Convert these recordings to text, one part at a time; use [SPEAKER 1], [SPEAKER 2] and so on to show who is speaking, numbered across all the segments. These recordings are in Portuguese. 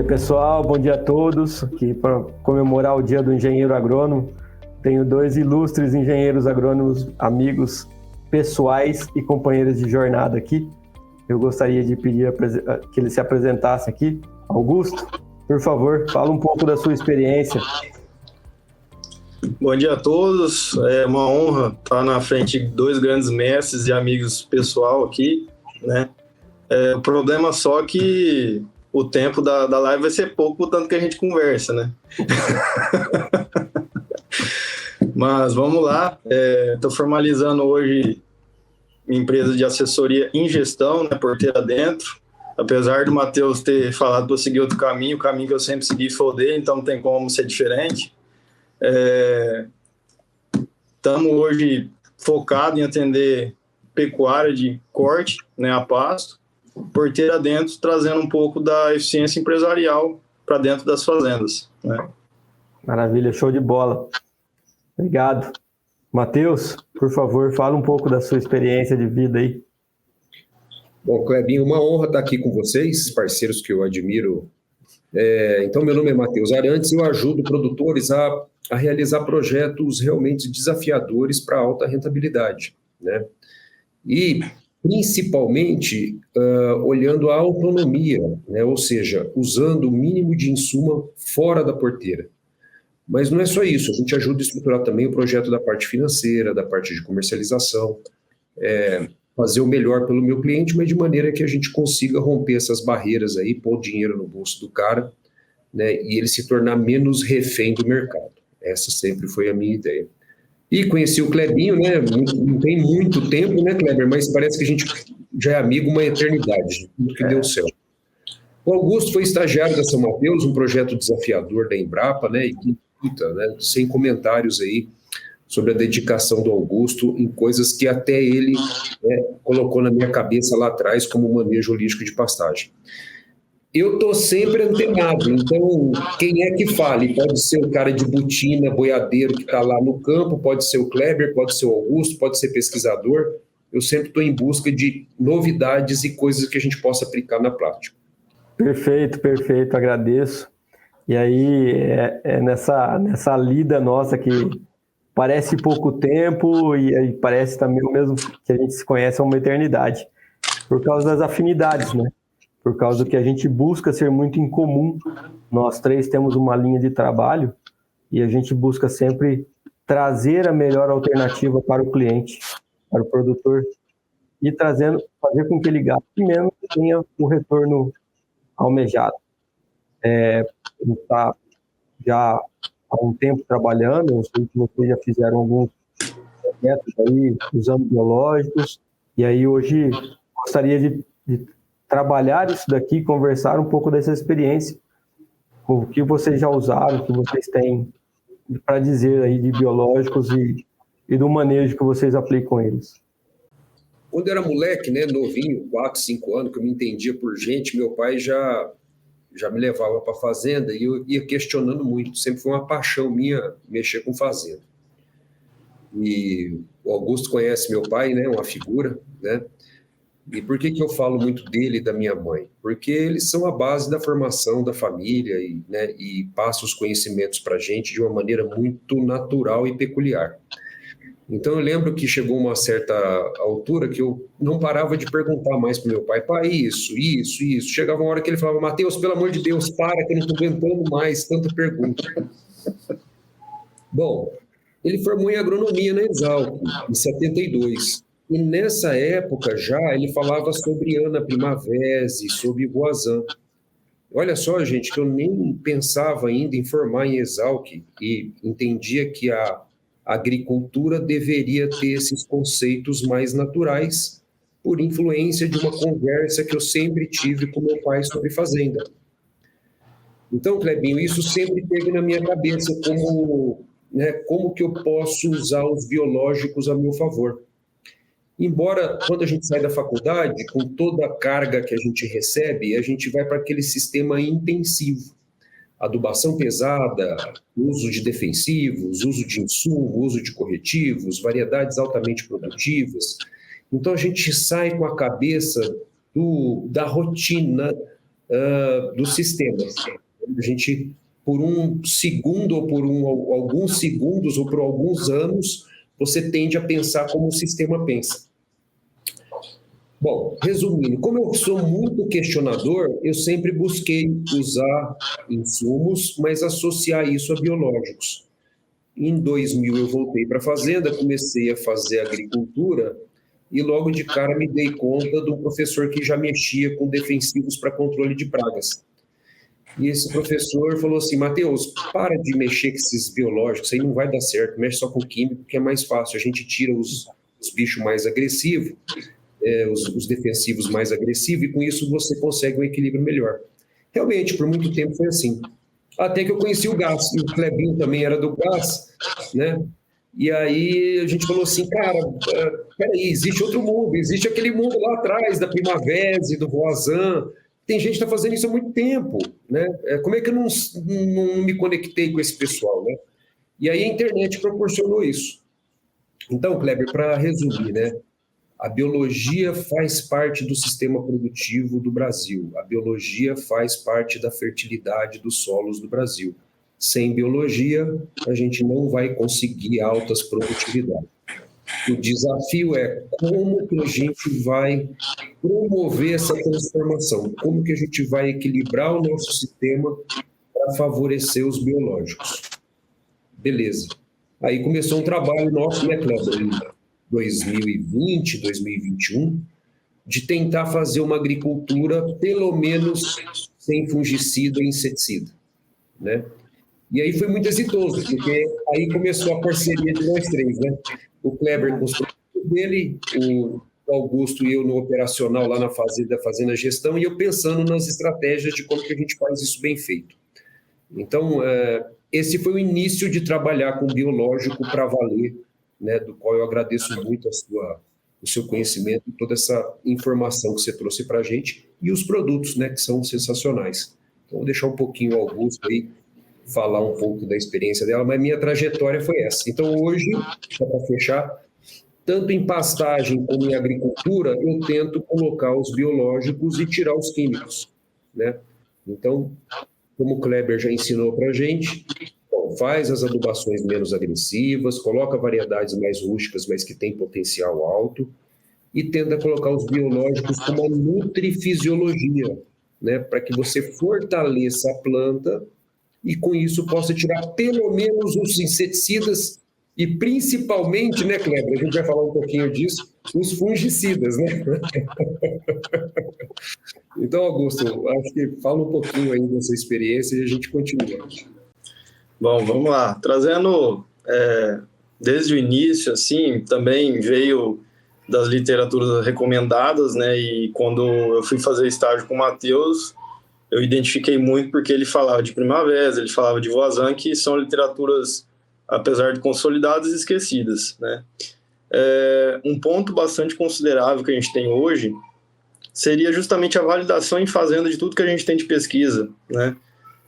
[SPEAKER 1] pessoal, bom dia a todos. Aqui para comemorar o Dia do Engenheiro Agrônomo, tenho 2 ilustres engenheiros agrônomos, amigos pessoais e companheiros de jornada aqui. Eu gostaria de pedir que eles se apresentassem aqui. Augusto, por favor, fala um pouco da sua experiência.
[SPEAKER 2] Bom dia a todos, é uma honra estar na frente de 2 grandes mestres e amigos pessoal aqui, né? O problema só que o tempo da live vai ser pouco, o tanto que a gente conversa, né? Mas vamos lá, estou formalizando hoje minha empresa de assessoria em gestão, né, porteira dentro. Apesar do Matheus ter falado para eu seguir outro caminho, o caminho que eu sempre segui foi o dele, então não tem como ser diferente. Estamos hoje focados em atender pecuária de corte, né, a pasto, porteira dentro, trazendo um pouco da eficiência empresarial para dentro das fazendas, né?
[SPEAKER 1] Maravilha, show de bola. Obrigado. Matheus, por favor, fala um pouco da sua experiência de vida aí.
[SPEAKER 3] Bom, Clebinho, uma honra estar aqui com vocês, parceiros que eu admiro. Então, meu nome é Matheus Arantes e eu ajudo produtores a realizar projetos realmente desafiadores para alta rentabilidade, né? E, principalmente, olhando a autonomia, né? Ou seja, usando o mínimo de insumo fora da porteira. Mas não é só isso, a gente ajuda a estruturar também o projeto da parte financeira, da parte de comercialização, fazer o melhor pelo meu cliente, mas de maneira que a gente consiga romper essas barreiras aí, pôr dinheiro no bolso do cara, né, e ele se tornar menos refém do mercado. Essa sempre foi a minha ideia. E conheci o Clebinho, né, não tem muito tempo, né, Kleber, mas parece que a gente já é amigo uma eternidade, tudo que deu certo. O Augusto foi estagiário da São Mateus, um projeto desafiador da Embrapa, né, e que, né, sem comentários aí, sobre a dedicação do Augusto em coisas que até ele, né, colocou na minha cabeça lá atrás como manejo holístico de pastagem. Eu estou sempre antenado, então quem é que fale? Pode ser o cara de botina, boiadeiro que está lá no campo, pode ser o Kleber, pode ser o Augusto, pode ser pesquisador. Eu sempre estou em busca de novidades e coisas que a gente possa aplicar na prática.
[SPEAKER 1] Perfeito, perfeito, agradeço. E aí, nessa lida nossa que parece pouco tempo e aí parece também o mesmo que a gente se conhece há uma eternidade, por causa das afinidades, né? Por causa do que a gente busca ser muito em comum. Nós 3 temos uma linha de trabalho e a gente busca sempre trazer a melhor alternativa para o cliente, para o produtor, e fazer com que ele gaste menos e tenha o retorno almejado. A gente está já há um tempo trabalhando, eu sei que vocês já fizeram alguns projetos aí usando biológicos, e aí hoje gostaria de trabalhar isso daqui, conversar um pouco dessa experiência, o que vocês já usaram, o que vocês têm para dizer aí de biológicos e do manejo que vocês aplicam eles.
[SPEAKER 3] Quando eu era moleque, né, novinho, 4, 5 anos, que eu me entendia por gente, meu pai já me levava para a fazenda e eu ia questionando muito. Sempre foi uma paixão minha mexer com fazenda. E o Augusto conhece meu pai, né, uma figura, né? E por que eu falo muito dele e da minha mãe? Porque eles são a base da formação da família e passam os conhecimentos para a gente de uma maneira muito natural e peculiar. Então eu lembro que chegou uma certa altura que eu não parava de perguntar mais para o meu pai, pai, isso. Chegava uma hora que ele falava, Matheus, pelo amor de Deus, para, que eu não estou aguentando mais tanta pergunta. Bom, ele formou em agronomia na Exalc, em 72. E nessa época já ele falava sobre Ana Primavera, sobre Voisin. Olha só, gente, que eu nem pensava ainda em formar em Exalc e entendia que a agricultura deveria ter esses conceitos mais naturais por influência de uma conversa que eu sempre tive com meu pai sobre fazenda. Então, Clebinho, isso sempre teve na minha cabeça como que eu posso usar os biológicos a meu favor. Embora, quando a gente sai da faculdade, com toda a carga que a gente recebe, a gente vai para aquele sistema intensivo. Adubação pesada, uso de defensivos, uso de insumo, uso de corretivos, variedades altamente produtivas. Então, a gente sai com a cabeça da rotina, do sistema. A gente, por um segundo, ou por alguns segundos, ou por alguns anos, você tende a pensar como o sistema pensa. Bom, resumindo, como eu sou muito questionador, eu sempre busquei usar insumos, mas associar isso a biológicos. Em 2000 eu voltei para a fazenda, comecei a fazer agricultura e logo de cara me dei conta de um professor que já mexia com defensivos para controle de pragas. E esse professor falou assim: Matheus, para de mexer com esses biológicos, isso aí não vai dar certo, mexe só com químico, que é mais fácil, a gente tira os bichos mais agressivos, os defensivos mais agressivos, e com isso você consegue um equilíbrio melhor. Realmente, por muito tempo foi assim. Até que eu conheci o gás, e o Clebinho também era do gás, né? E aí a gente falou assim, cara, peraí, existe outro mundo, existe aquele mundo lá atrás, da Primavera, do Voisin, tem gente que está fazendo isso há muito tempo, né? Como é que eu não me conectei com esse pessoal, né? E aí a internet proporcionou isso. Então, Kleber, para resumir, né? A biologia faz parte do sistema produtivo do Brasil. A biologia faz parte da fertilidade dos solos do Brasil. Sem biologia, a gente não vai conseguir altas produtividades. O desafio é como que a gente vai promover essa transformação, como que a gente vai equilibrar o nosso sistema para favorecer os biológicos. Beleza. Aí começou um trabalho nosso, né, Kleber, em 2020, 2021, de tentar fazer uma agricultura, pelo menos, sem fungicida e inseticida, né? E aí foi muito exitoso, porque aí começou a parceria de nós três, né? O Kleber com os produtos dele, o Augusto e eu no operacional lá na Fazenda Gestão, e eu pensando nas estratégias de como que a gente faz isso bem feito. Então, esse foi o início de trabalhar com biológico para valer, né, do qual eu agradeço muito o seu conhecimento e toda essa informação que você trouxe para a gente, e os produtos, né, que são sensacionais. Então, vou deixar um pouquinho o Augusto aí falar um pouco da experiência dela, mas minha trajetória foi essa. Então, hoje, só para fechar, tanto em pastagem como em agricultura, eu tento colocar os biológicos e tirar os químicos, né? Então, como o Kleber já ensinou para a gente, faz as adubações menos agressivas, coloca variedades mais rústicas, mas que têm potencial alto, e tenta colocar os biológicos como uma nutrifisiologia, né? Para que você fortaleça a planta e com isso possa tirar pelo menos os inseticidas e principalmente, né, Kleber, a gente vai falar um pouquinho disso, os fungicidas, né? Então, Augusto, acho que fala um pouquinho aí da sua experiência e a gente continua.
[SPEAKER 2] Bom, vamos lá. Trazendo desde o início, assim, também veio das literaturas recomendadas, né? E quando eu fui fazer estágio com o Matheus, eu identifiquei muito porque ele falava de Primavera, ele falava de Voisin, que são literaturas, apesar de consolidadas, esquecidas, né? Um ponto bastante considerável que a gente tem hoje seria justamente a validação em fazenda de tudo que a gente tem de pesquisa, né?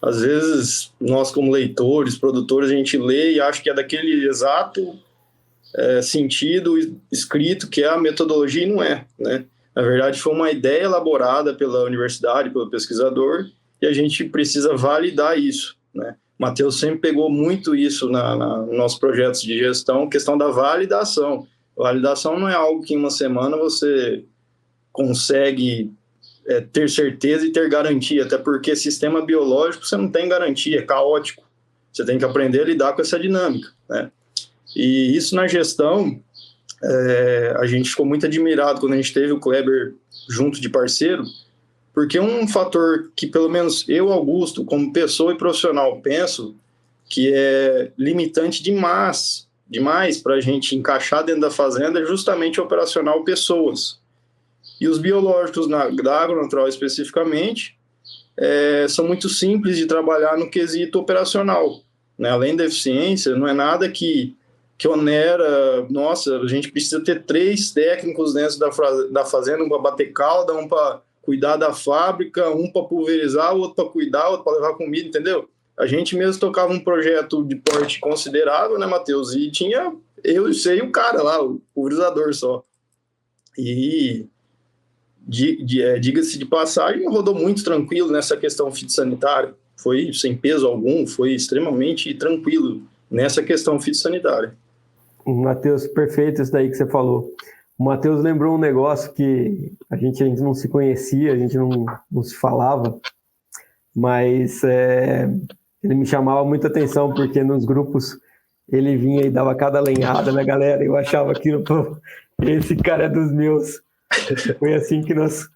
[SPEAKER 2] Às vezes, nós como leitores, produtores, a gente lê e acha que é daquele exato sentido escrito que é a metodologia e não é, né? Na verdade, foi uma ideia elaborada pela universidade, pelo pesquisador, e a gente precisa validar isso, né? O Matheus sempre pegou muito isso nos nossos projetos de gestão, questão da validação. Validação não é algo que em uma semana você consegue ter certeza e ter garantia, até porque sistema biológico você não tem garantia, é caótico. Você tem que aprender a lidar com essa dinâmica, né? E isso na gestão, a gente ficou muito admirado quando a gente teve o Kleber junto de parceiro, porque um fator que pelo menos eu, Augusto, como pessoa e profissional, penso que é limitante demais para a gente encaixar dentro da fazenda é justamente operacional pessoas. E os biológicos da Agronatural especificamente são muito simples de trabalhar no quesito operacional, né? Além da eficiência, não é nada que onera, nossa, a gente precisa ter 3 técnicos dentro da fazenda, um para bater calda, um para cuidar da fábrica, um para pulverizar, outro para cuidar, outro para levar comida, entendeu? A gente mesmo tocava um projeto de porte considerável, né, Matheus? E tinha eu e o cara lá, o pulverizador só. E diga-se de passagem, rodou muito tranquilo nessa questão fitossanitária. Foi sem peso algum, foi extremamente tranquilo nessa questão fitossanitária.
[SPEAKER 1] Matheus, perfeito isso daí que você falou. O Matheus lembrou um negócio que a gente não se conhecia, a gente não se falava, mas ele me chamava muita atenção, porque nos grupos ele vinha e dava cada lenhada na galera, e eu achava aquilo, pô, esse cara é dos meus. Foi assim que nós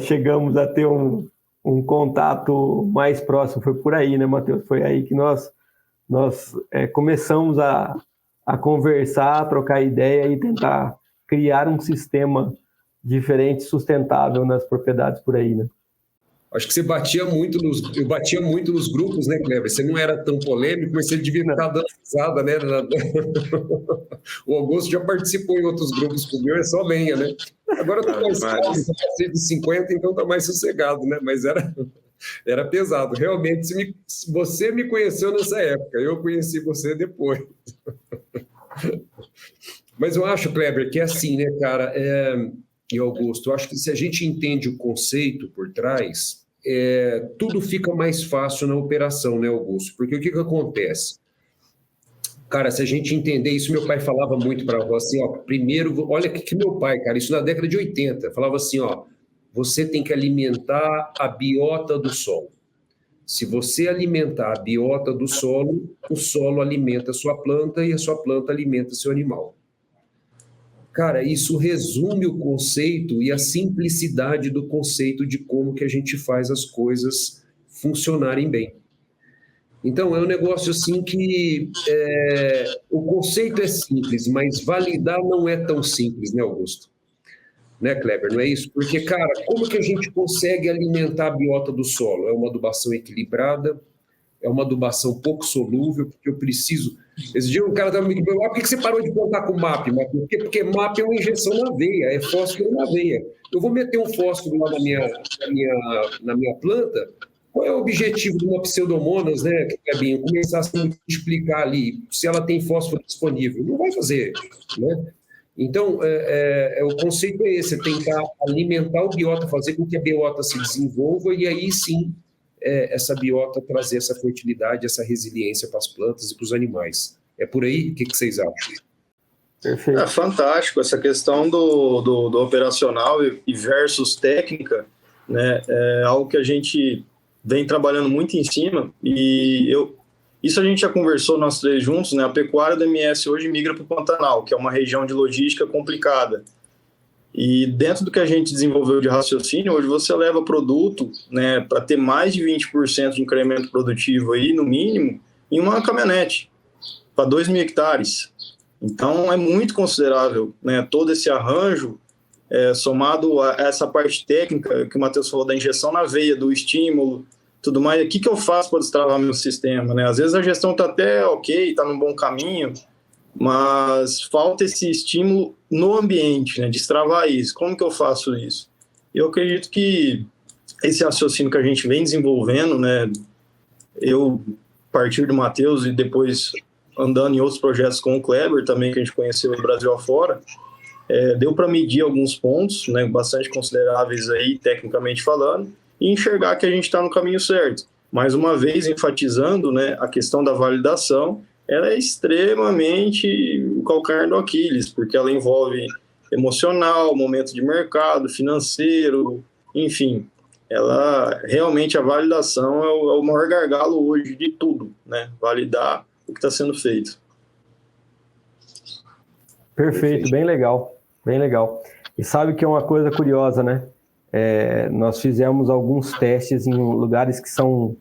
[SPEAKER 1] chegamos a ter um contato mais próximo, foi por aí, né, Matheus? Foi aí que nós começamos a conversar, a trocar ideia e tentar criar um sistema diferente, sustentável nas propriedades por aí, né?
[SPEAKER 3] Acho que você eu batia muito nos grupos, né, Kleber? Você não era tão polêmico, mas você devia estar dando risada, né? O Augusto já participou em outros grupos comigo, é só lenha, né? Agora eu tô mais calmo, passei de 50, então tá mais sossegado, né? Mas era pesado. Realmente, você me conheceu nessa época, eu conheci você depois. Mas eu acho, Kleber, que é assim, né, cara? E Augusto, eu acho que se a gente entende o conceito por trás, tudo fica mais fácil na operação, né, Augusto? Porque o que acontece? Cara, se a gente entender isso, meu pai falava muito para nós assim, ó, primeiro, olha que meu pai, cara, isso na década de 80, falava assim, ó, você tem que alimentar a biota do solo. Se você alimentar a biota do solo, o solo alimenta a sua planta e a sua planta alimenta o seu animal. Cara, isso resume o conceito e a simplicidade do conceito de como que a gente faz as coisas funcionarem bem. Então, é um negócio assim que o conceito é simples, mas validar não é tão simples, né, Augusto? Né, Kleber? Não é isso? Porque, cara, como que a gente consegue alimentar a biota do solo? É uma adubação equilibrada, é uma adubação pouco solúvel, porque eu preciso... Esse dia um cara estava me perguntando, por que você parou de plantar com MAP? Porque MAP é uma injeção na veia, é fósforo na veia. Eu vou meter um fósforo lá na minha planta, qual é o objetivo de uma pseudomonas, né, Clebinho? Começar a se multiplicar ali, se ela tem fósforo disponível. Não vai fazer, né? Então, o conceito é esse, é tentar alimentar o biota, fazer com que a biota se desenvolva e aí sim essa biota trazer essa fertilidade, essa resiliência para as plantas e para os animais. É por aí? O que vocês acham?
[SPEAKER 2] Perfeito. É fantástico essa questão do operacional e versus técnica, né? É algo que a gente vem trabalhando muito em cima e isso a gente já conversou nós três juntos, né? A pecuária do MS hoje migra para o Pantanal, que é uma região de logística complicada. E dentro do que a gente desenvolveu de raciocínio, hoje você leva produto, né, para ter mais de 20% de incremento produtivo aí, no mínimo, em uma caminhonete, para 2.000 hectares. Então, é muito considerável, né, todo esse arranjo, somado a essa parte técnica que o Matheus falou da injeção na veia, do estímulo, tudo mais. O que eu faço para destravar meu sistema, né? Às vezes a gestão está até ok, está num bom caminho, mas falta esse estímulo no ambiente, né? Destravar isso. Como que eu faço isso? Eu acredito que esse raciocínio que a gente vem desenvolvendo, né? Eu, a partir do Matheus e depois andando em outros projetos com o Kleber também, que a gente conheceu no Brasil afora, deu para medir alguns pontos, né? Bastante consideráveis aí, tecnicamente falando, e enxergar que a gente está no caminho certo. Mais uma vez, enfatizando, né, a questão da validação, ela é extremamente o calcanhar do Aquiles, porque ela envolve emocional, momento de mercado, financeiro, enfim. Ela, realmente, a validação é o maior gargalo hoje de tudo, né? Validar o que está sendo feito.
[SPEAKER 1] Perfeito, bem legal, bem legal. E sabe que é uma coisa curiosa, né? Nós fizemos alguns testes em lugares que são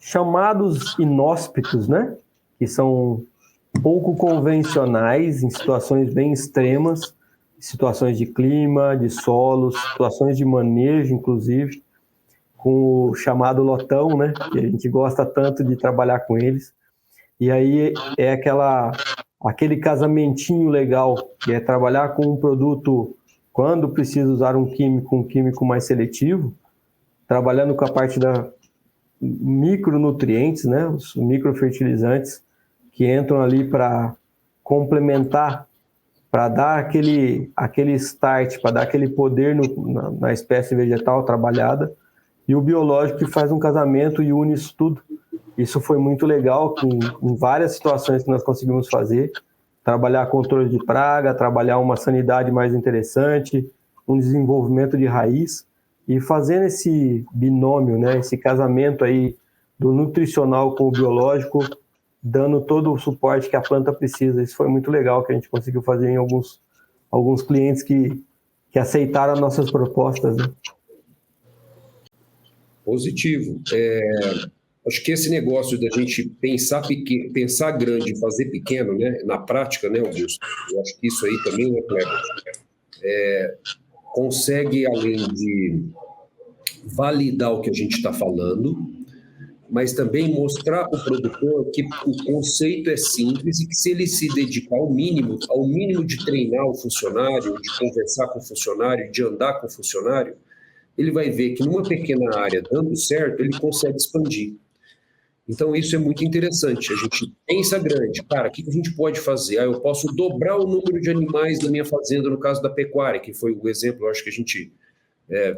[SPEAKER 1] chamados inóspitos, né? Que são pouco convencionais, em situações bem extremas, situações de clima, de solo, situações de manejo, inclusive, com o chamado lotão, né? Que a gente gosta tanto de trabalhar com eles. E aí é aquele casamentinho legal, que é trabalhar com um produto, quando precisa usar um químico mais seletivo, trabalhando com a parte da micronutrientes, né, os microfertilizantes, que entram ali para complementar, para dar aquele start, para dar aquele poder na espécie vegetal trabalhada, e o biológico que faz um casamento e une isso tudo. Isso foi muito legal, em várias situações que nós conseguimos fazer, trabalhar controle de praga, trabalhar uma sanidade mais interessante, um desenvolvimento de raiz, e fazendo esse binômio, né, esse casamento aí do nutricional com o biológico, dando todo o suporte que a planta precisa. Isso foi muito legal que a gente conseguiu fazer em alguns clientes que aceitaram as nossas propostas, né?
[SPEAKER 3] Positivo. Acho que esse negócio da gente pensar grande e fazer pequeno, né, na prática, né, Augusto? Eu acho que isso aí também, né, Kleber? Consegue, além de validar o que a gente está falando, mas também mostrar para o produtor que o conceito é simples e que se ele se dedicar ao mínimo de treinar o funcionário, de conversar com o funcionário, de andar com o funcionário, ele vai ver que numa pequena área, dando certo, ele consegue expandir. Então, isso é muito interessante. A gente pensa grande. Cara, o que a gente pode fazer? Eu posso dobrar o número de animais da minha fazenda, no caso da pecuária, que foi o exemplo, eu acho que a gente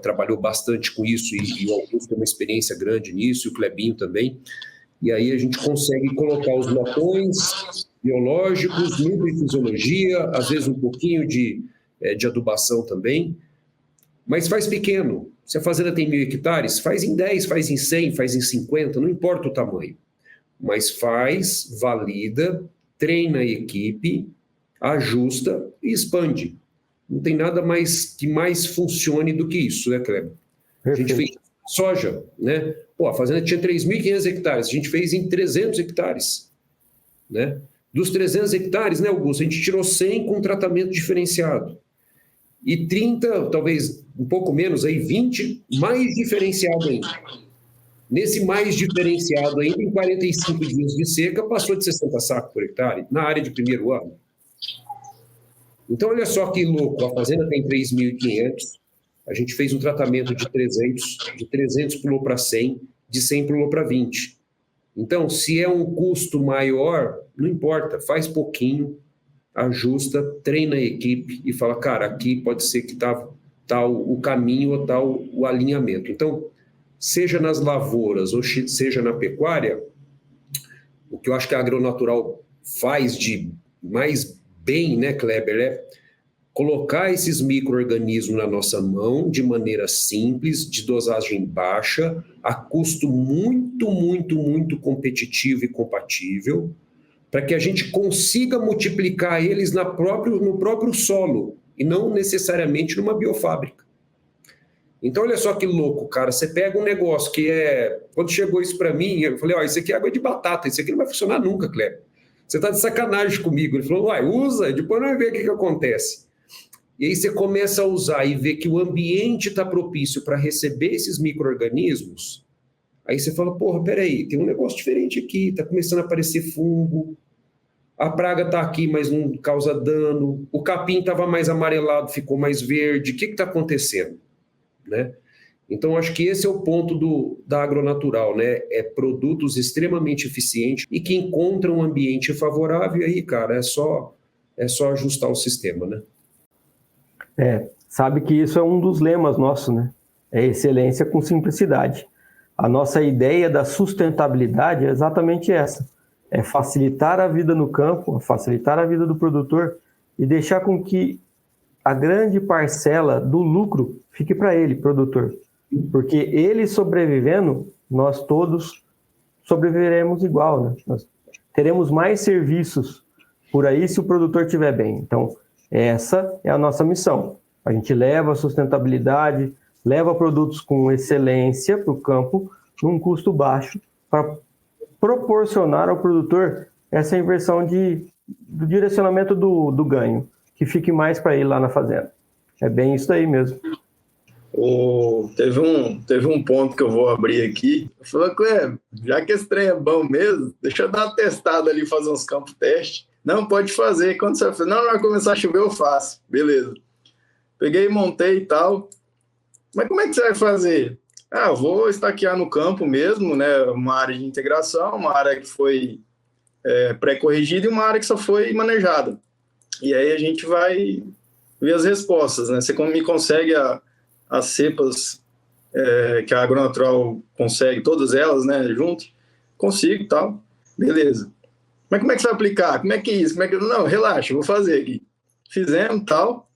[SPEAKER 3] trabalhou bastante com isso, e o Augusto tem uma experiência grande nisso, e o Clebinho também. E aí a gente consegue colocar os lotões biológicos, nutrifisiologia, às vezes um pouquinho de adubação também, mas faz pequeno. Se a fazenda tem 1.000 hectares, faz em 10, faz em 100, faz em 50, não importa o tamanho. Mas faz, valida, treina a equipe, ajusta e expande. Não tem nada mais que mais funcione do que isso, né, Kleber? A gente fez soja, né? A fazenda tinha 3.500 hectares, a gente fez em 300 hectares, né? Dos 300 hectares, né, Augusto, a gente tirou 100 com tratamento diferenciado. E 30, talvez um pouco menos, aí 20, mais diferenciado ainda. Nesse mais diferenciado ainda, em 45 dias de seca, passou de 60 sacos por hectare, na área de primeiro ano. Então, olha só que louco, a fazenda tem 3.500, a gente fez um tratamento de 300 pulou para 100, de 100 pulou para 20. Então, se é um custo maior, não importa, faz pouquinho, ajusta, treina a equipe e fala, cara, aqui pode ser que tá o caminho ou tá o alinhamento. Então, seja nas lavouras ou seja na pecuária, o que eu acho que a Agronatural faz de mais bem, né, Kleber, é colocar esses micro-organismos na nossa mão de maneira simples, de dosagem baixa, a custo muito, muito, muito competitivo e compatível, para que a gente consiga multiplicar eles no próprio solo, e não necessariamente numa biofábrica. Então, olha só que louco, cara, você pega um negócio que Quando chegou isso para mim, eu falei, isso aqui é água de batata, isso aqui não vai funcionar nunca, Kleber. Você está de sacanagem comigo. Ele falou, usa, depois nós vamos ver o que acontece. E aí você começa a usar e vê que o ambiente está propício para receber esses micro-organismos. Aí você fala, peraí, tem um negócio diferente aqui, está começando a aparecer fungo, a praga está aqui, mas não causa dano, o capim estava mais amarelado, ficou mais verde, o que está acontecendo? Né? Então, acho que esse é o ponto da Agronatural, né? É produtos extremamente eficientes e que encontram um ambiente favorável, e aí, cara, é só ajustar o sistema, né?
[SPEAKER 1] Sabe que isso é um dos lemas nossos, né? É excelência com simplicidade. A nossa ideia da sustentabilidade é exatamente essa. É facilitar a vida no campo, facilitar a vida do produtor e deixar com que a grande parcela do lucro fique para ele, produtor. Porque ele sobrevivendo, nós todos sobreviveremos igual, né? Nós teremos mais serviços por aí se o produtor estiver bem. Então, essa é a nossa missão. A gente leva a sustentabilidade, leva produtos com excelência para o campo, num custo baixo, para proporcionar ao produtor essa inversão do direcionamento do ganho, que fique mais para ele lá na fazenda. É bem isso aí mesmo.
[SPEAKER 2] Teve um ponto que eu vou abrir aqui. Eu falei, Cleber, já que esse trem é bom mesmo, deixa eu dar uma testada ali, fazer uns campos teste. Não, pode fazer. Quando você fala, não, vai começar a chover, eu faço. Beleza. Peguei, montei e tal. Mas como é que você vai fazer? Eu vou estaquear no campo mesmo, né? Uma área de integração, uma área que foi pré-corrigida e uma área que só foi manejada. e aí a gente vai ver as respostas, né? Você me consegue as cepas que a Agronatural consegue, todas elas, né, junto? Consigo, tal. Beleza. Mas como é que você vai aplicar? Como é que é isso? Não, relaxa, vou fazer aqui. Fizemos, tal.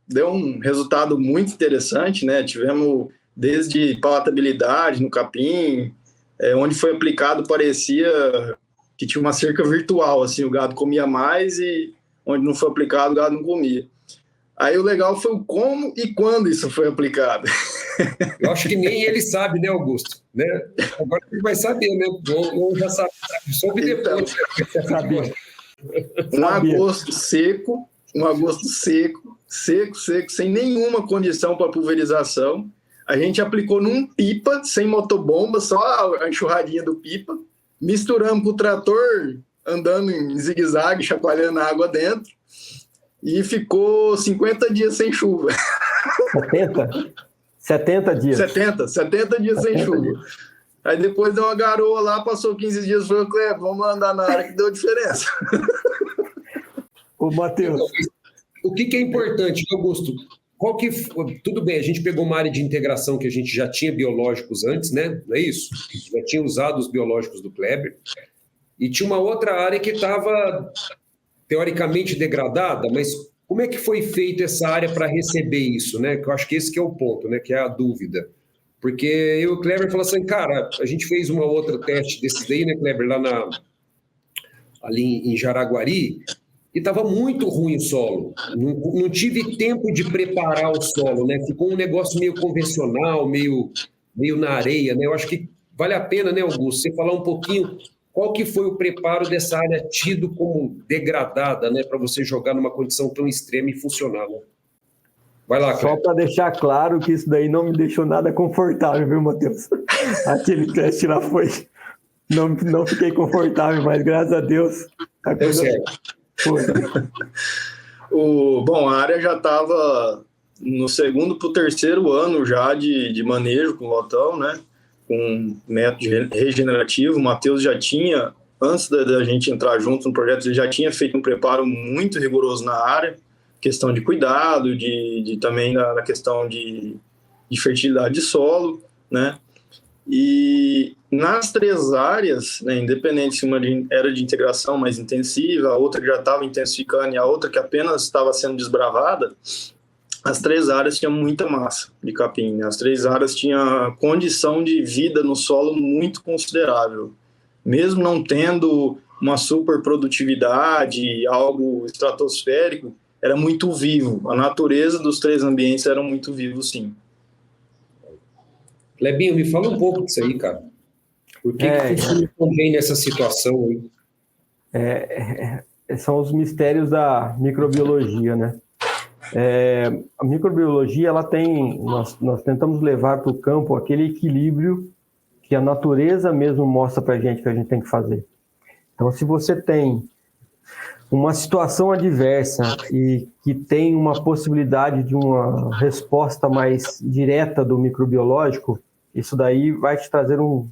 [SPEAKER 2] Deu um resultado muito interessante, né? Tivemos desde palatabilidade no capim, onde foi aplicado parecia que tinha uma cerca virtual, assim, o gado comia mais e onde não foi aplicado o gado não comia. Aí o legal foi o como e quando isso foi aplicado.
[SPEAKER 3] Eu acho que nem ele sabe, né, Augusto? Né? Agora ele vai saber, né? Eu já sabe, soube depois.
[SPEAKER 2] Um agosto seco, sem nenhuma condição para pulverização. A gente aplicou num pipa, sem motobomba, só a enxurradinha do pipa. Misturamos com o trator, andando em zigue-zague, chacoalhando a água dentro. E ficou 50 dias sem chuva.
[SPEAKER 1] 70 dias.
[SPEAKER 2] 70 dias sem chuva. Aí depois deu uma garoa lá, passou 15 dias, falou, Cleber, vamos andar na área que deu diferença.
[SPEAKER 1] Ô, Matheus.
[SPEAKER 3] O que é importante, Augusto? Tudo bem, a gente pegou uma área de integração que a gente já tinha biológicos antes, né? Não é isso? Já tinha usado os biológicos do Kleber. E tinha uma outra área que estava teoricamente degradada, mas como é que foi feita essa área para receber isso, né? Que eu acho que esse que é o ponto, né? Que é a dúvida. Porque eu e o Kleber falamos assim, cara, a gente fez uma outra teste desse daí, né, Kleber, ali em Jaraguari, e estava muito ruim o solo. Não tive tempo de preparar o solo, né? Ficou um negócio meio convencional, meio na areia, né? Eu acho que vale a pena, né, Augusto, você falar um pouquinho qual que foi o preparo dessa área tido como degradada, né, para você jogar numa condição tão extrema e funcional, né? Vai lá,
[SPEAKER 1] Só para deixar claro que isso daí não me deixou nada confortável, viu, Matheus? Aquele teste lá foi... Não fiquei confortável, mas graças a Deus...
[SPEAKER 3] Deu certo.
[SPEAKER 2] Bom, a área já estava no segundo para o terceiro ano já de manejo com lotão, né? Com método regenerativo. O Matheus já tinha, antes da gente entrar junto no projeto, ele já tinha feito um preparo muito rigoroso na área, questão de cuidado, também na questão de fertilidade de solo, né? E nas 3 áreas, né, independente se uma era de integração mais intensiva, a outra que já estava intensificando e a outra que apenas estava sendo desbravada, as 3 áreas tinham muita massa de capim, né? As 3 áreas tinham condição de vida no solo muito considerável. Mesmo não tendo uma super produtividade, algo estratosférico, era muito vivo. A natureza dos 3 ambientes era muito vivo, sim.
[SPEAKER 3] Clebinho, me fala um pouco disso aí, cara. Por que funciona tão bem nessa situação aí?
[SPEAKER 1] São os mistérios da microbiologia, né? A microbiologia, ela tem... Nós tentamos levar para o campo aquele equilíbrio que a natureza mesmo mostra para a gente que a gente tem que fazer. Então, se você tem uma situação adversa e que tem uma possibilidade de uma resposta mais direta do microbiológico, isso daí vai te trazer um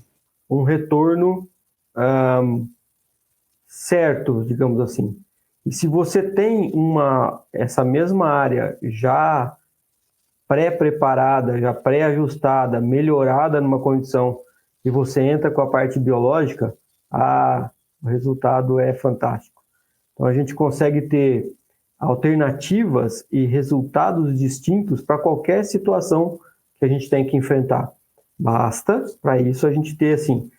[SPEAKER 1] retorno certo, digamos assim. E se você tem essa mesma área já pré-preparada, já pré-ajustada, melhorada numa condição, e você entra com a parte biológica, o resultado é fantástico. Então, a gente consegue ter alternativas e resultados distintos para qualquer situação que a gente tem que enfrentar. Basta, para isso, a gente ter, assim,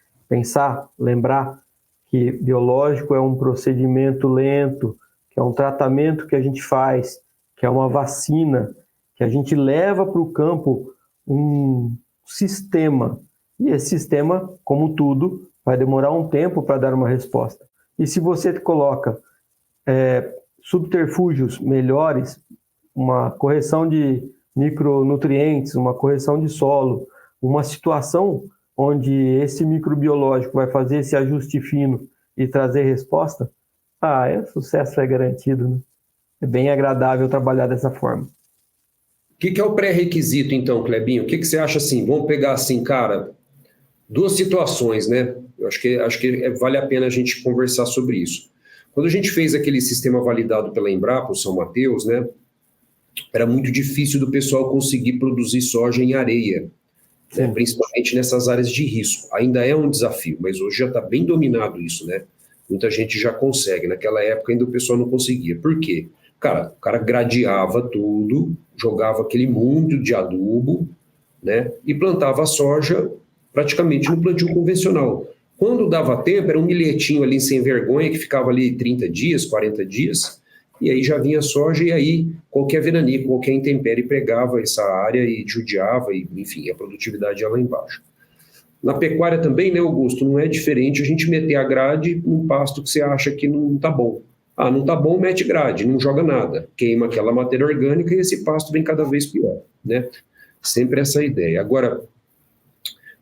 [SPEAKER 1] lembrar que biológico é um procedimento lento, que é um tratamento que a gente faz, que é uma vacina, que a gente leva para o campo um sistema. E esse sistema, como tudo, vai demorar um tempo para dar uma resposta. E se você coloca subterfúgios melhores, uma correção de micronutrientes, uma correção de solo, uma situação onde esse microbiológico vai fazer esse ajuste fino e trazer resposta, sucesso é garantido, né? É bem agradável trabalhar dessa forma.
[SPEAKER 3] O que é o pré-requisito, então, Clebinho? O que você acha assim? Vamos pegar assim, cara, 2 situações, né? Eu acho que vale a pena a gente conversar sobre isso. Quando a gente fez aquele sistema validado pela Embrapa, o São Mateus, né, era muito difícil do pessoal conseguir produzir soja em areia, né, principalmente nessas áreas de risco. Ainda é um desafio, mas hoje já está bem dominado isso, né? Muita gente já consegue. Naquela época ainda o pessoal não conseguia. Por quê? Cara, o cara gradeava tudo, jogava aquele mundo de adubo, né, e plantava a soja praticamente no plantio convencional. Quando dava tempo, era um milhetinho ali sem vergonha, que ficava ali 30 dias, 40 dias, e aí já vinha a soja, e aí qualquer veranico, qualquer intempérie pegava essa área e judiava, e, enfim, a produtividade ia lá embaixo. Na pecuária também, né, Augusto, não é diferente a gente meter a grade num pasto que você acha que não está bom. Ah, não está bom, mete grade, não joga nada, queima aquela matéria orgânica e esse pasto vem cada vez pior, né? Sempre essa ideia. Agora,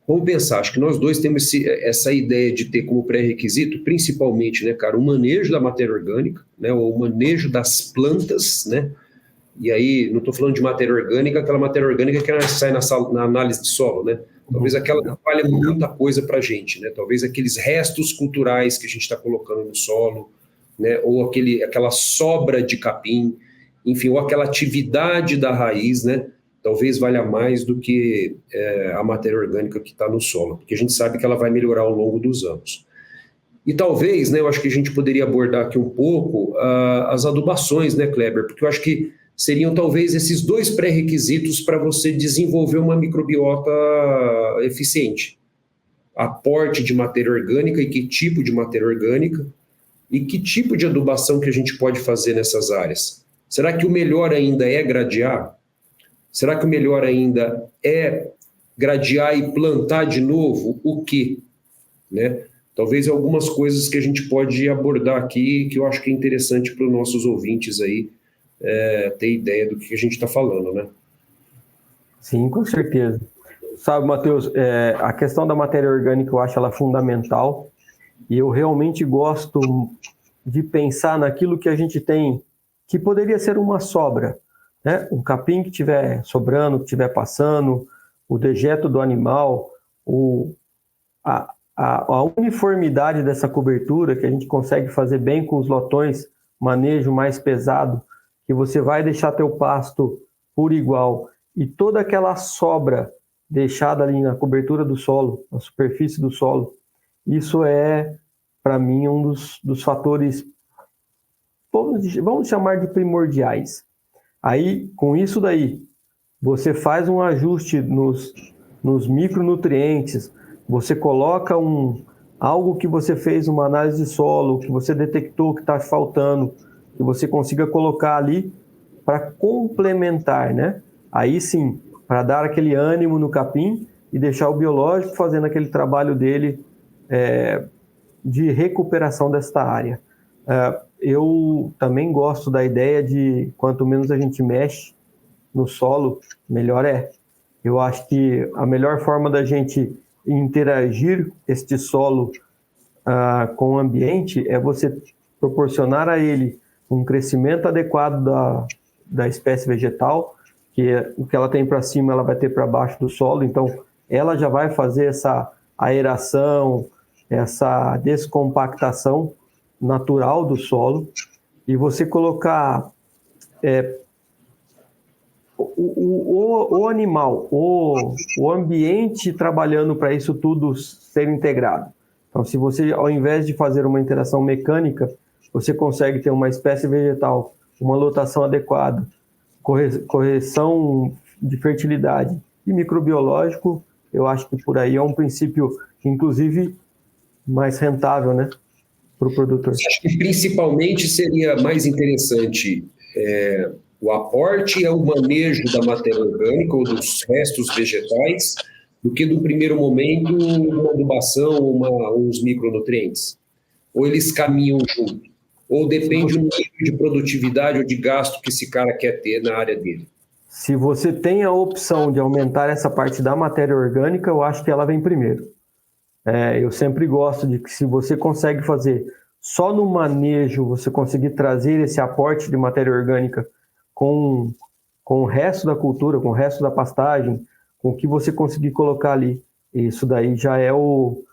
[SPEAKER 3] vamos pensar, acho que nós dois temos essa ideia de ter como pré-requisito, principalmente, né, cara, o manejo da matéria orgânica, né, ou o manejo das plantas, né, e aí não estou falando de matéria orgânica, aquela matéria orgânica que sai na análise de solo, né, talvez aquela não valha muita coisa para a gente, né, talvez aqueles restos culturais que a gente está colocando no solo, né, ou aquela sobra de capim, enfim, ou aquela atividade da raiz, né, talvez valha mais do que a matéria orgânica que está no solo, porque a gente sabe que ela vai melhorar ao longo dos anos. E talvez, né, eu acho que a gente poderia abordar aqui um pouco as adubações, né, Kleber, porque eu acho que seriam talvez esses dois pré-requisitos para você desenvolver uma microbiota eficiente. Aporte de matéria orgânica e que tipo de matéria orgânica e que tipo de adubação que a gente pode fazer nessas áreas. Será que o melhor ainda é gradear? Será que o melhor ainda é gradear e plantar de novo o quê? Né? Talvez algumas coisas que a gente pode abordar aqui, que eu acho que é interessante para os nossos ouvintes aí ter ideia do que a gente está falando, né?
[SPEAKER 1] Sim, com certeza. Sabe, Matheus, a questão da matéria orgânica eu acho ela fundamental e eu realmente gosto de pensar naquilo que a gente tem, que poderia ser uma sobra, né? Um capim que estiver sobrando, que estiver passando, o dejeto do animal, a uniformidade dessa cobertura que a gente consegue fazer bem com os lotões, manejo mais pesado, que você vai deixar teu pasto por igual e toda aquela sobra deixada ali na cobertura do solo, na superfície do solo, isso é, para mim, um dos fatores, vamos chamar de primordiais. Aí, com isso daí, você faz um ajuste nos micronutrientes, você coloca algo que você fez uma análise de solo, que você detectou que está faltando, que você consiga colocar ali para complementar, né? Aí sim, para dar aquele ânimo no capim e deixar o biológico fazendo aquele trabalho dele de recuperação desta área. Eu também gosto da ideia de quanto menos a gente mexe no solo, melhor é. Eu acho que a melhor forma da gente interagir este solo com o ambiente é você proporcionar a ele um crescimento adequado da espécie vegetal, que o que ela tem para cima ela vai ter para baixo do solo, então ela já vai fazer essa aeração, essa descompactação natural do solo, e você colocar o animal, o ambiente trabalhando para isso tudo ser integrado. Então, se você, ao invés de fazer uma interação mecânica, você consegue ter uma espécie vegetal, uma lotação adequada, correção de fertilidade e microbiológico, eu acho que por aí é um princípio, inclusive, mais rentável, né, para o produtor.
[SPEAKER 3] Acho que principalmente seria mais interessante o aporte e o manejo da matéria orgânica ou dos restos vegetais do que, no primeiro momento, uma adubação ou uns micronutrientes? Ou eles caminham junto? Ou depende do nível de produtividade ou de gasto que esse cara quer ter na área dele?
[SPEAKER 1] Se você tem a opção de aumentar essa parte da matéria orgânica, eu acho que ela vem primeiro. Eu sempre gosto de que se você consegue fazer só no manejo, você conseguir trazer esse aporte de matéria orgânica com o resto da cultura, com o resto da pastagem, com o que você conseguir colocar ali, isso daí já é o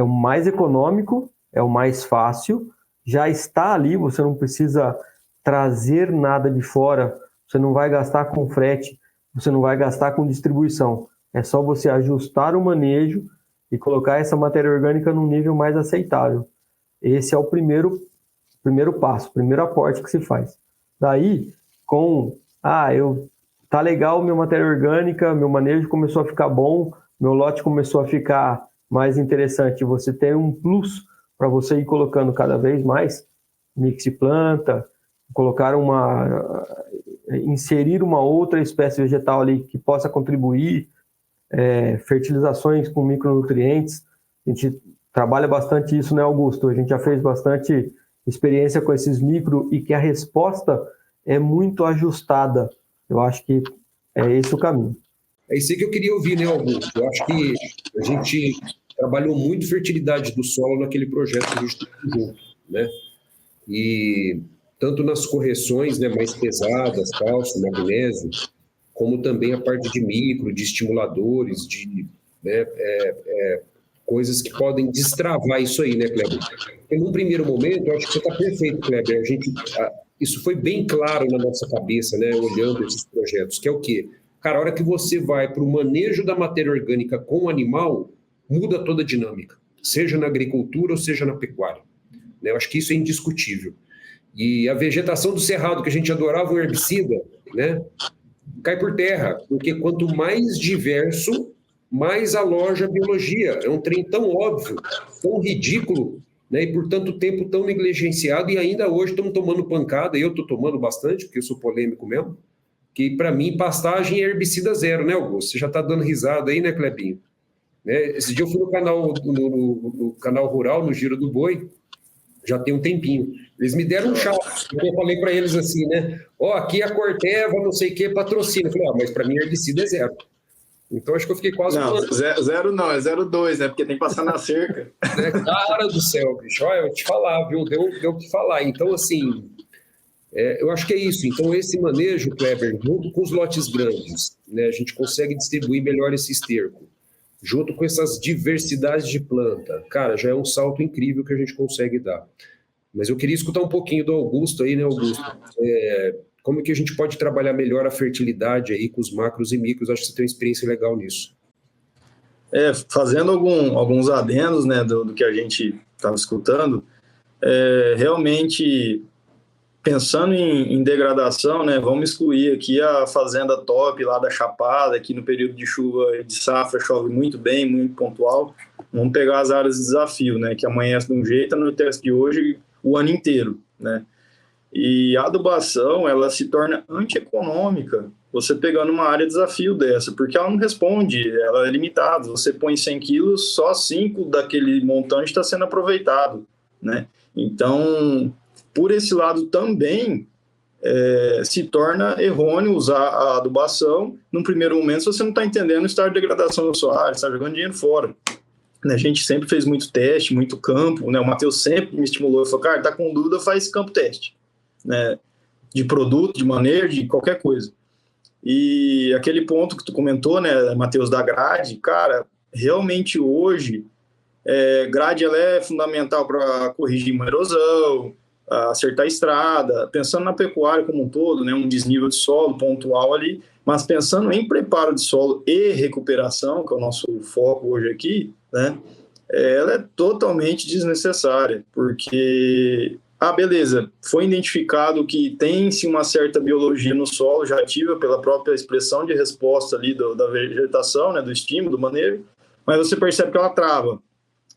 [SPEAKER 1] mais econômico, é o mais fácil já está ali, você não precisa trazer nada de fora, você não vai gastar com frete, você não vai gastar com distribuição. É só você ajustar o manejo e colocar essa matéria orgânica num nível mais aceitável. Esse é o primeiro passo, o primeiro aporte que se faz. Daí, tá legal minha matéria orgânica, meu manejo começou a ficar bom, meu lote começou a ficar mais interessante, você tem um plus para você ir colocando cada vez mais mix de planta, inserir uma outra espécie vegetal ali que possa contribuir, fertilizações com micronutrientes. A gente trabalha bastante isso, né, Augusto? A gente já fez bastante experiência com esses micro e que a resposta é muito ajustada. Eu acho que é esse o caminho.
[SPEAKER 3] É isso aí que eu queria ouvir, né, Augusto? Eu acho que a gente trabalhou muito fertilidade do solo naquele projeto que a gente fez junto, né? E tanto nas correções, né, mais pesadas, cálcio, magnésio, como também a parte de micro, de estimuladores, de coisas que podem destravar isso aí, né, Kleber? Porque num primeiro momento, eu acho que você está perfeito, Kleber. Isso foi bem claro na nossa cabeça, né, olhando esses projetos, que é o quê? Cara, a hora que você vai para o manejo da matéria orgânica com o animal, muda toda a dinâmica, seja na agricultura ou seja na pecuária. Né? Eu acho que isso é indiscutível. E a vegetação do cerrado, que a gente adorava o herbicida, né, cai por terra, porque quanto mais diverso, mais aloja a biologia. É um trem tão óbvio, tão ridículo, né, e por tanto tempo tão negligenciado, e ainda hoje estamos tomando pancada, e eu estou tomando bastante, porque eu sou polêmico mesmo, que para mim pastagem é herbicida zero, né, Augusto? Você já está dando risada aí, né, Clebinho? Né? Esse dia eu fui no canal Rural, no Giro do Boi, já tem um tempinho. Eles me deram um chá. Eu falei para eles assim, né? Aqui a Corteva, não sei o que, patrocina. Eu falei, mas para mim herbicida é zero. Então acho que eu fiquei quase...
[SPEAKER 2] Não, zero não, é 0,2, né? Porque tem que passar na cerca.
[SPEAKER 3] Né? Cara do céu, bicho. Olha, eu vou te falar, viu? Deu o que falar. Então, assim, eu acho que é isso. Então, esse manejo, Kleber, junto com os lotes grandes, né, a gente consegue distribuir melhor esse esterco. Junto com essas diversidades de planta, cara, já é um salto incrível que a gente consegue dar. Mas eu queria escutar um pouquinho do Augusto aí, né, Augusto? Como que a gente pode trabalhar melhor a fertilidade aí com os macros e micros? Acho que você tem uma experiência legal nisso.
[SPEAKER 2] Fazendo alguns adendos, né, do que a gente estava escutando, realmente... Pensando em degradação, né, vamos excluir aqui a fazenda top lá da Chapada, que no período de chuva de safra chove muito bem, muito pontual. Vamos pegar as áreas de desafio, né, que amanhece de um jeito, anoitece de hoje o ano inteiro, né. E a adubação, ela se torna antieconômica, você pegando uma área de desafio dessa, porque ela não responde, ela é limitada. Você põe 100 quilos, só 5 daquele montante está sendo aproveitado, né. Então... Por esse lado também se torna errôneo usar a adubação num primeiro momento se você não está entendendo o estado de degradação da sua área, está jogando dinheiro fora. A gente sempre fez muito teste, muito campo, né? O Matheus sempre me estimulou e falou, cara, tá com dúvida, faz campo teste, né? De produto, de manejo, de qualquer coisa. E aquele ponto que tu comentou, né, Matheus, da grade, cara, realmente hoje grade ela é fundamental para corrigir uma erosão, acertar a estrada, pensando na pecuária como um todo, né, um desnível de solo pontual ali, mas pensando em preparo de solo e recuperação, que é o nosso foco hoje aqui, né, ela é totalmente desnecessária, porque, beleza, foi identificado que tem-se uma certa biologia no solo, já ativa pela própria expressão de resposta ali da vegetação, né, do estímulo, do manejo, mas você percebe que ela trava.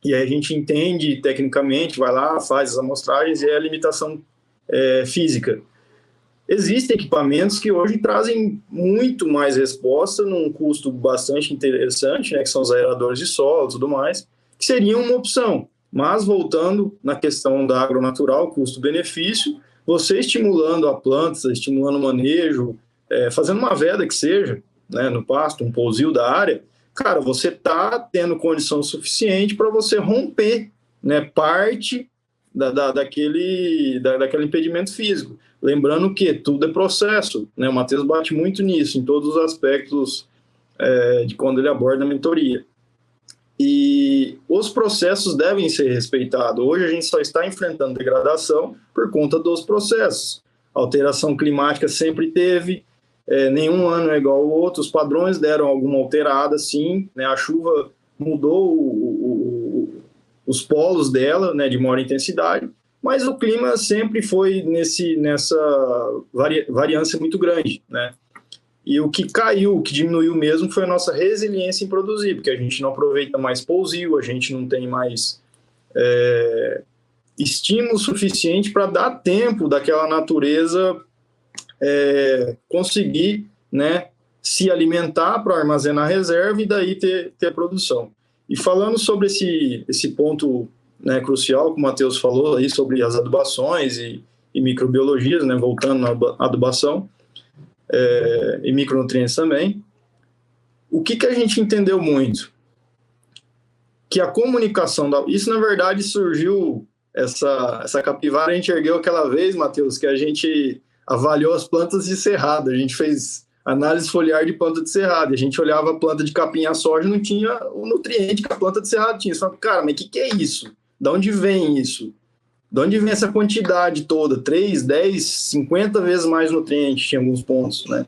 [SPEAKER 2] E aí a gente entende tecnicamente, vai lá, faz as amostragens e é a limitação física. Existem equipamentos que hoje trazem muito mais resposta num custo bastante interessante, né, que são os aeradores de solo e tudo mais, que seriam uma opção. Mas voltando na questão da agronatural, custo-benefício, você estimulando a planta, estimulando o manejo, fazendo uma veda que seja, né, no pasto, um pousio da área, cara, você está tendo condição suficiente para você romper, né, parte daquele impedimento físico. Lembrando que tudo é processo, né? O Matheus bate muito nisso, em todos os aspectos de quando ele aborda a mentoria. e os processos devem ser respeitados. Hoje a gente só está enfrentando degradação por conta dos processos. A alteração climática sempre teve, nenhum ano é igual ao outro, os padrões deram alguma alterada, sim, né? A chuva mudou os polos dela, né, de maior intensidade, mas o clima sempre foi nessa variância muito grande, né? E o que caiu, o que diminuiu mesmo foi a nossa resiliência em produzir, porque a gente não aproveita mais pousio, a gente não tem mais estímulo suficiente para dar tempo daquela natureza conseguir, né, se alimentar para armazenar reserva e daí ter produção. E falando sobre esse ponto, né, crucial, que o Matheus falou aí sobre as adubações e microbiologias, né, voltando na adubação, e micronutrientes também, o que a gente entendeu muito? Que a comunicação, isso na verdade surgiu, essa capivara a gente ergueu aquela vez, Matheus, que a gente avaliou as plantas de cerrado, a gente fez análise foliar de planta de cerrado, e a gente olhava a planta de capinha-soja e não tinha o nutriente que a planta de cerrado tinha. Você fala, cara, mas o que é isso? De onde vem isso? De onde vem essa quantidade toda? 3, 10, 50 vezes mais nutrientes em alguns pontos, né?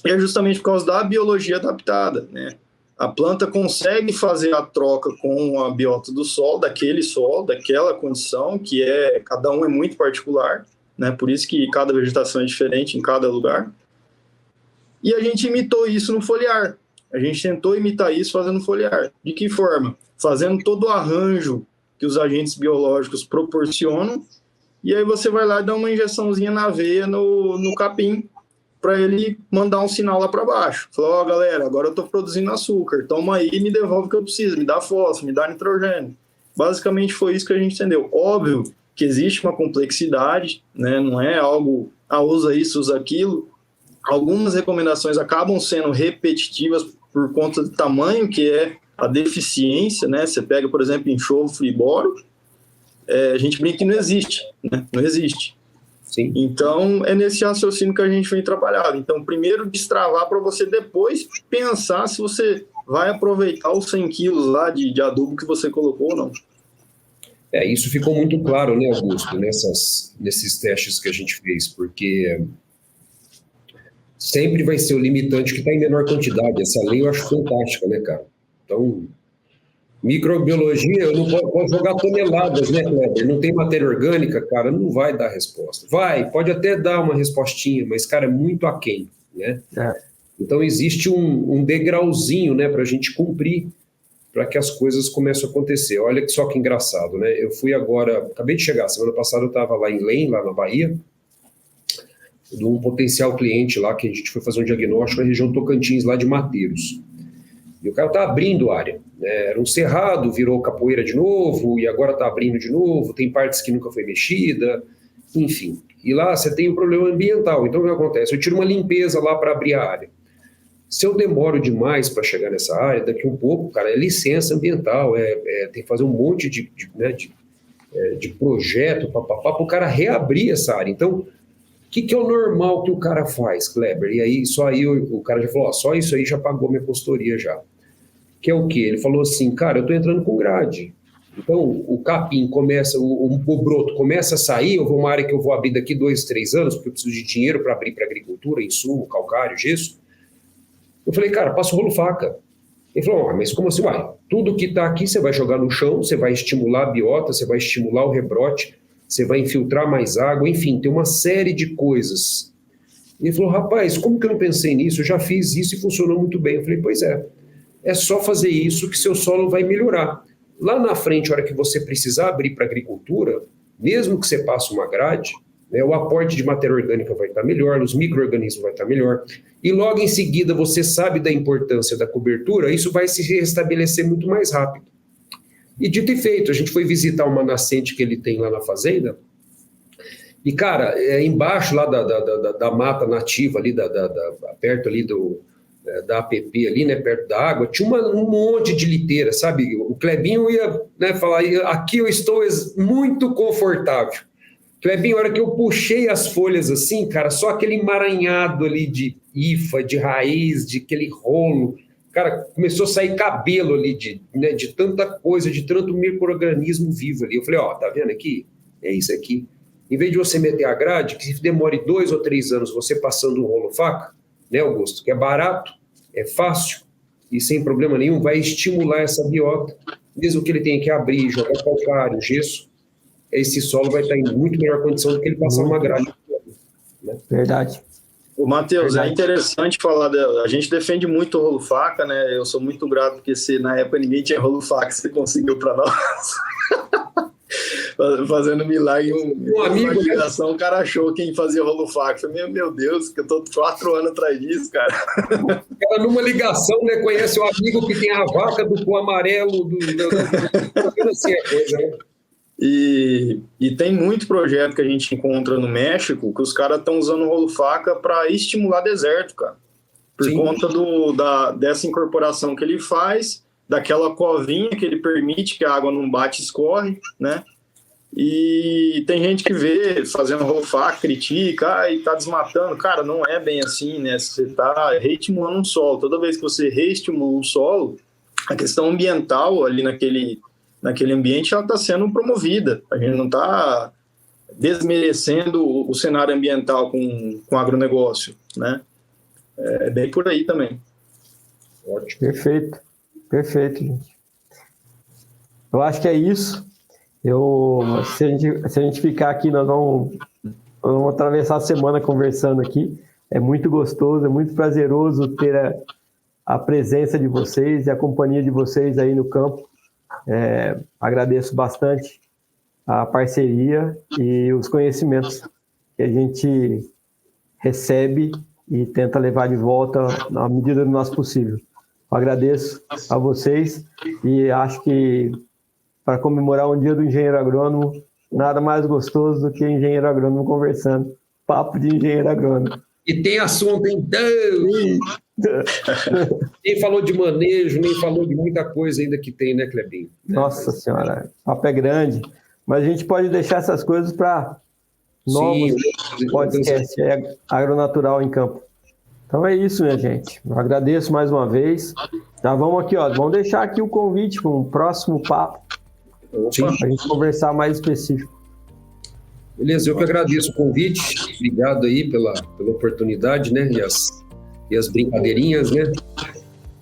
[SPEAKER 2] E é justamente por causa da biologia adaptada, né? A planta consegue fazer a troca com a biota do solo, daquela condição, que cada um é muito particular, né? Por isso que cada vegetação é diferente em cada lugar. E a gente imitou isso no foliar. A gente tentou imitar isso fazendo foliar. De que forma? Fazendo todo o arranjo que os agentes biológicos proporcionam, e aí você vai lá e dá uma injeçãozinha na veia, no capim, para ele mandar um sinal lá para baixo. Falou, galera, agora eu estou produzindo açúcar, toma aí e me devolve o que eu preciso, me dá fósforo, me dá nitrogênio. Basicamente foi isso que a gente entendeu. Óbvio que existe uma complexidade, né? Não é algo, usa isso, usa aquilo. Algumas recomendações acabam sendo repetitivas por conta do tamanho que é a deficiência, né? Você pega, por exemplo, enxofre e boro, a gente brinca que não existe, né? Não existe.
[SPEAKER 3] Sim.
[SPEAKER 2] Então, é nesse raciocínio que a gente vem trabalhando. Então, primeiro destravar para você depois pensar se você vai aproveitar os 100 quilos lá de adubo que você colocou ou não.
[SPEAKER 3] Isso ficou muito claro, né, Augusto, nesses testes que a gente fez, porque sempre vai ser o limitante que está em menor quantidade. Essa lei eu acho fantástica, né, cara? Então, microbiologia, eu não posso jogar toneladas, né, Kleber? Não tem matéria orgânica, cara, não vai dar resposta. Pode até dar uma respostinha, mas, cara, é muito aquém, né? Então, existe um degrauzinho, né, para a gente cumprir, para que as coisas comecem a acontecer. Olha só que engraçado, né? Eu fui agora, acabei de chegar, semana passada eu estava lá em Lem, lá na Bahia, de um potencial cliente lá, que a gente foi fazer um diagnóstico na região Tocantins, lá de Mateiros. E o cara está abrindo área, né? Era um cerrado, virou capoeira de novo, e agora está abrindo de novo, tem partes que nunca foi mexida, enfim. E lá você tem um problema ambiental, então o que acontece? Eu tiro uma limpeza lá para abrir a área. Se eu demoro demais para chegar nessa área, daqui um pouco, cara, é licença ambiental, tem que fazer um monte de projeto para o cara reabrir essa área. Então, o que é o normal que o cara faz, Kleber? E aí, só aí o cara já falou, só isso aí já pagou minha consultoria já. Que é o quê? Ele falou assim, cara, eu estou entrando com grade. Então, o capim começa, o broto começa a sair, eu vou uma área que eu vou abrir daqui 2, 3 anos, porque eu preciso de dinheiro para abrir para agricultura, insumo, calcário, gesso. Eu falei, cara, passa o rolo faca. Ele falou, mas como assim? Tudo que está aqui você vai jogar no chão, você vai estimular a biota, você vai estimular o rebrote, você vai infiltrar mais água, enfim, tem uma série de coisas. E ele falou, rapaz, como que eu não pensei nisso? Eu já fiz isso e funcionou muito bem. Eu falei, pois é só fazer isso que seu solo vai melhorar. Lá na frente, a hora que você precisar abrir para agricultura, mesmo que você passe uma grade, né, o aporte de matéria orgânica vai estar melhor, os micro-organismos vai estar melhor, e logo em seguida você sabe da importância da cobertura, isso vai se restabelecer muito mais rápido. E dito e feito, a gente foi visitar uma nascente que ele tem lá na fazenda, e cara, embaixo lá da mata nativa, ali perto ali da APP, ali, né, perto da água, tinha um monte de liteira, sabe? O Clebinho ia, né, falar, aqui eu estou muito confortável. Clebinho, a hora que eu puxei as folhas assim, cara, só aquele emaranhado ali de hifa, de raiz, de aquele rolo, Cara, começou a sair cabelo ali de tanta coisa, de tanto micro-organismo vivo ali. Eu falei, ó, tá vendo aqui? É isso aqui. Em vez de você meter a grade, que demore 2 ou 3 anos você passando um rolo-faca, né, Augusto? Que é barato, é fácil e sem problema nenhum, vai estimular essa biota. Mesmo que ele tenha que abrir, jogar calcário, gesso, esse solo vai estar em muito melhor condição do que ele passar uma grade. Né?
[SPEAKER 1] Verdade.
[SPEAKER 2] O Matheus, é interessante falar, a gente defende muito o rolo-faca, né? Eu sou muito grato porque na época ninguém tinha rolo-faca, você conseguiu para nós. Fazendo milagre, uma ligação, o cara achou quem fazia rolo-faca. Eu falei, meu Deus, que eu tô 4 anos atrás disso, cara.
[SPEAKER 3] Cara, numa ligação, né, conhece o amigo que tem a vaca do cu amarelo, assim é coisa, né?
[SPEAKER 2] E tem muito projeto que a gente encontra no México que os caras estão usando rolo-faca para estimular deserto, cara. Por Sim. conta dessa incorporação que ele faz, daquela covinha que ele permite que a água não bate e escorre, né? E tem gente que vê fazendo rolo-faca, critica, e tá desmatando. Cara, não é bem assim, né? Você tá reestimulando um solo. Toda vez que você reestimula um solo, a questão ambiental ali naquele ambiente, ela está sendo promovida. A gente não está desmerecendo o cenário ambiental com agronegócio, né? É bem por aí também.
[SPEAKER 1] Ótimo. Perfeito, gente. Eu acho que é isso. Se a gente ficar aqui, nós vamos atravessar a semana conversando aqui. É muito gostoso, é muito prazeroso ter a presença de vocês e a companhia de vocês aí no campo. Agradeço bastante a parceria e os conhecimentos que a gente recebe e tenta levar de volta na medida do nosso possível. Eu agradeço a vocês e acho que para comemorar um dia do engenheiro agrônomo, nada mais gostoso do que engenheiro agrônomo conversando. Papo de engenheiro agrônomo.
[SPEAKER 3] E tem assunto, então! Nem falou de manejo, nem falou de muita coisa ainda que tem, né, Clebinho?
[SPEAKER 1] Nossa Senhora, o papo é grande, mas a gente pode deixar essas coisas para novos podcasts agronatural em campo. Então é isso, minha gente. Eu agradeço mais uma vez. Já vamos aqui, vamos deixar aqui o convite para um próximo papo, para a gente conversar mais específico.
[SPEAKER 3] Beleza, eu que agradeço o convite. Obrigado aí pela oportunidade, né? E as brincadeirinhas, né?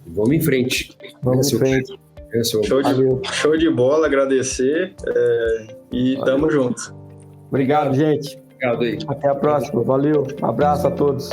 [SPEAKER 3] Vamos em frente.
[SPEAKER 1] Vamos em frente.
[SPEAKER 2] Show de bola, agradecer e tamo junto.
[SPEAKER 1] Obrigado, gente.
[SPEAKER 3] Obrigado aí.
[SPEAKER 1] Até a próxima. Valeu. Um abraço a todos.